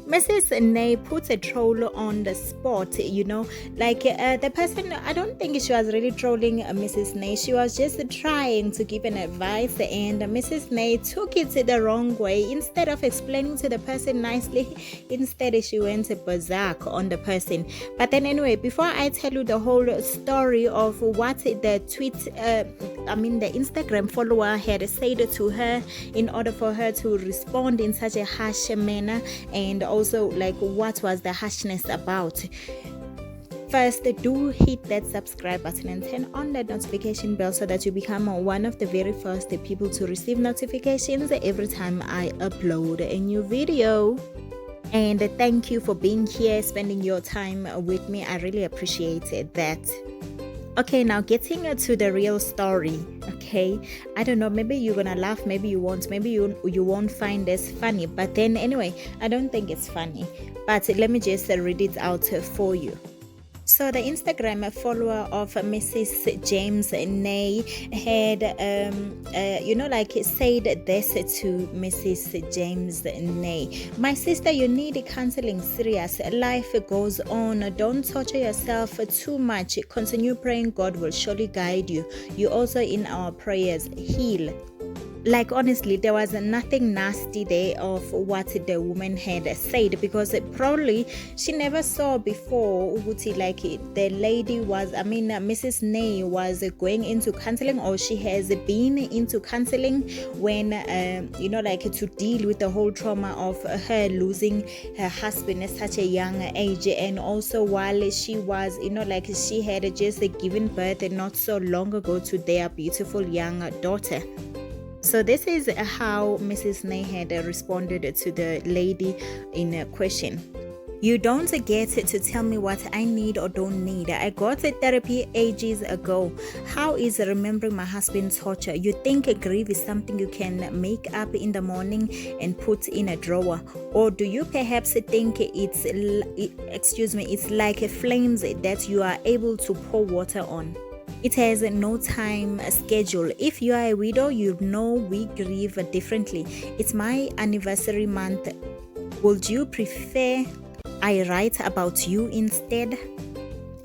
Mrs. Nay puts a troll on the spot, the person, I don't think she was really trolling Mrs. Nay. She was just trying to give an advice, and Mrs. Nay took it the wrong way. Instead of explaining to the person nicely, instead she went berserk on the person. But then anyway, before I tell you the whole story of what the the Instagram follower had said to her in order for her to respond in such a harsh manner, and also like what was the harshness about. First, do hit that subscribe button and turn on that notification bell so that you become one of the very first people to receive notifications every time I upload a new video. And thank you for being here, spending your time with me. I really appreciate that. Okay, now getting to the real story. Okay, I don't know, maybe you're gonna laugh, maybe you won't, maybe you won't find this funny, but then anyway, I don't think it's funny, but let me just read it out for you. So the Instagram follower of Mrs. Jamesnee had, said this to Mrs. Jamesnee. My sister, you need counseling, serious. Life goes on. Don't torture yourself too much. Continue praying. God will surely guide you. You also in our prayers. Heal. Like honestly, there was nothing nasty there of what the woman had said, because probably she never saw before like the lady was, Mrs. Nay was going into counseling, or she has been into counseling when to deal with the whole trauma of her losing her husband at such a young age, and also while she was she had just given birth not so long ago to their beautiful young daughter. So this is how Mrs. Nay had responded to the lady in question. You don't get to tell me what I need or don't need. I got therapy ages ago. How is remembering my husband's torture? You think grief is something you can make up in the morning and put in a drawer? Or do you perhaps think it's like flames that you are able to pour water on? It has no time schedule. If you are a widow, you know we grieve differently. It's my anniversary month. Would you prefer I write about you instead?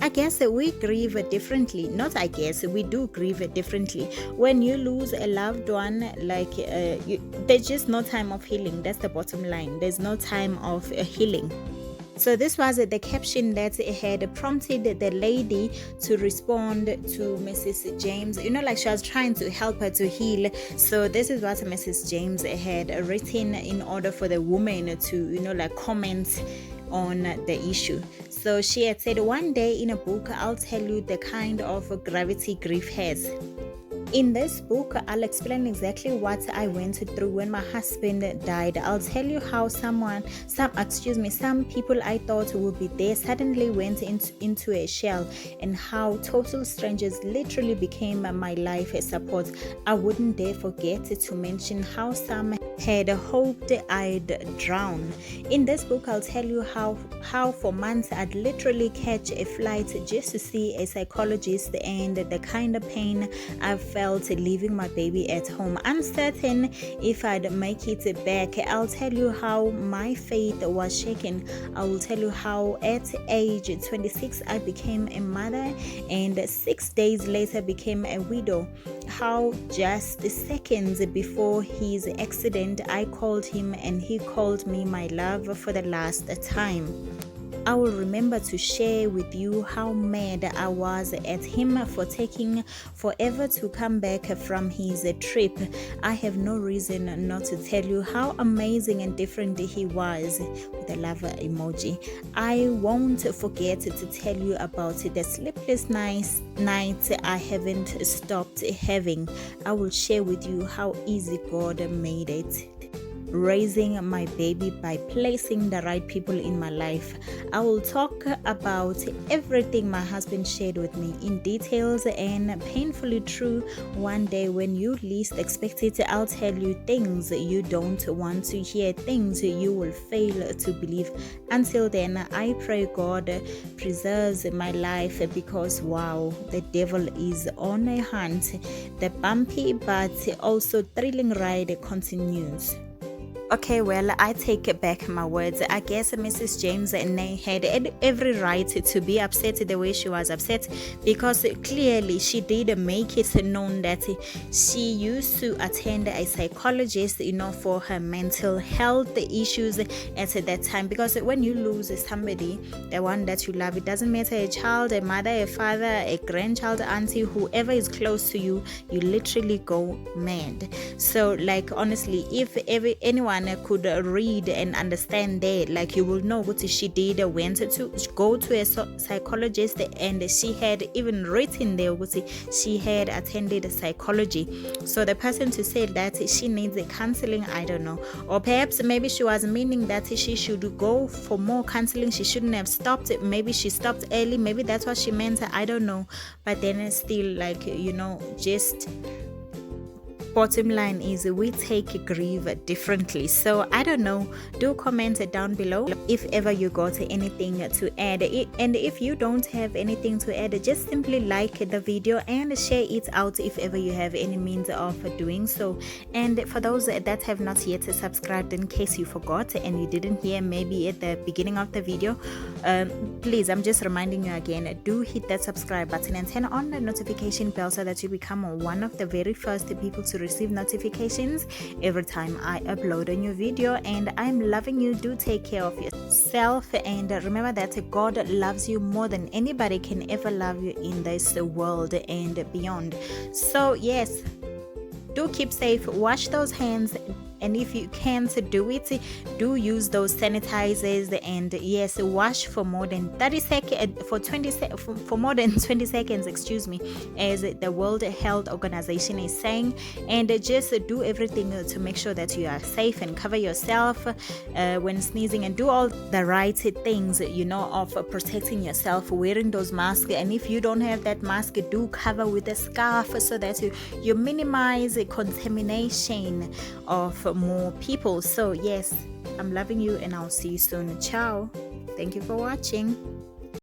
I guess we grieve differently. Not I guess, we do grieve differently. When you lose a loved one, there's just no time of healing. That's the bottom line. There's no time of healing. So this was the caption that had prompted the lady to respond to Mrs. James. She was trying to help her to heal. So this is what Mrs. James had written in order for the woman to, comment on the issue. So she had said, one day in a book, I'll tell you the kind of gravity grief has. In this book, I'll explain exactly what I went through when my husband died. I'll tell you how some people I thought would be there suddenly went into a shell, and how total strangers literally became my life support. I wouldn't dare forget to mention how some had hoped I'd drown. In this book, I'll tell you how for months I'd literally catch a flight just to see a psychologist, and the kind of pain I felt leaving my baby at home, uncertain if I'd make it back. I'll tell you how my faith was shaken. I will tell you how at age 26 I became a mother, and 6 days later became a widow. How just seconds before his accident I called him and he called me my love for the last time. I will remember to share with you how mad I was at him for taking forever to come back from his trip. I have no reason not to tell you how amazing and different he was, with a love emoji. I won't forget to tell you about the sleepless nights I haven't stopped having. I will share with you how easy God made it, raising my baby by placing the right people in my life. I will talk about everything my husband shared with me in details and painfully true. One day when you least expect it, I'll tell you things you don't want to hear, things you will fail to believe. Until then, I pray God preserves my life, because wow, the devil is on a hunt. The bumpy but also thrilling ride continues. Okay, well, I take back my words. I guess Mrs. Jamesnee had every right to be upset the way she was upset, because clearly she did make it known that she used to attend a psychologist, for her mental health issues at that time. Because when you lose somebody, the one that you love, it doesn't matter, a child, a mother, a father, a grandchild, auntie, whoever is close to you, you literally go mad. So, like, honestly, if anyone could read and understand that, like, you will know what she did went to go to a psychologist, and she had even written there what she had attended psychology. So the person to say that she needs counseling, I don't know. Or perhaps maybe she was meaning that she should go for more counseling. She shouldn't have stopped. Maybe she stopped early. Maybe that's what she meant. I don't know. But then still, like, just bottom line is we take grief differently. So I don't know, do comment down below if ever you got anything to add, and if you don't have anything to add, just simply like the video and share it out if ever you have any means of doing so. And for those that have not yet subscribed, in case you forgot and you didn't hear maybe at the beginning of the video, please, I'm just reminding you again, do hit that subscribe button and turn on the notification bell so that you become one of the very first people to receive notifications every time I upload a new video. And I'm loving you. Do take care of yourself, and remember that God loves you more than anybody can ever love you in this world and beyond. So yes, do keep safe, wash those hands, and if you can't do it, do use those sanitizers, and yes, wash for more than 30 seconds, for more than 20 seconds, excuse me, as the World Health Organization is saying. And just do everything to make sure that you are safe, and cover yourself when sneezing, and do all the right things, of protecting yourself, wearing those masks. And if you don't have that mask, do cover with a scarf so that you minimize contamination of more people. So yes, I'm loving you, and I'll see you soon. Ciao. Thank you for watching.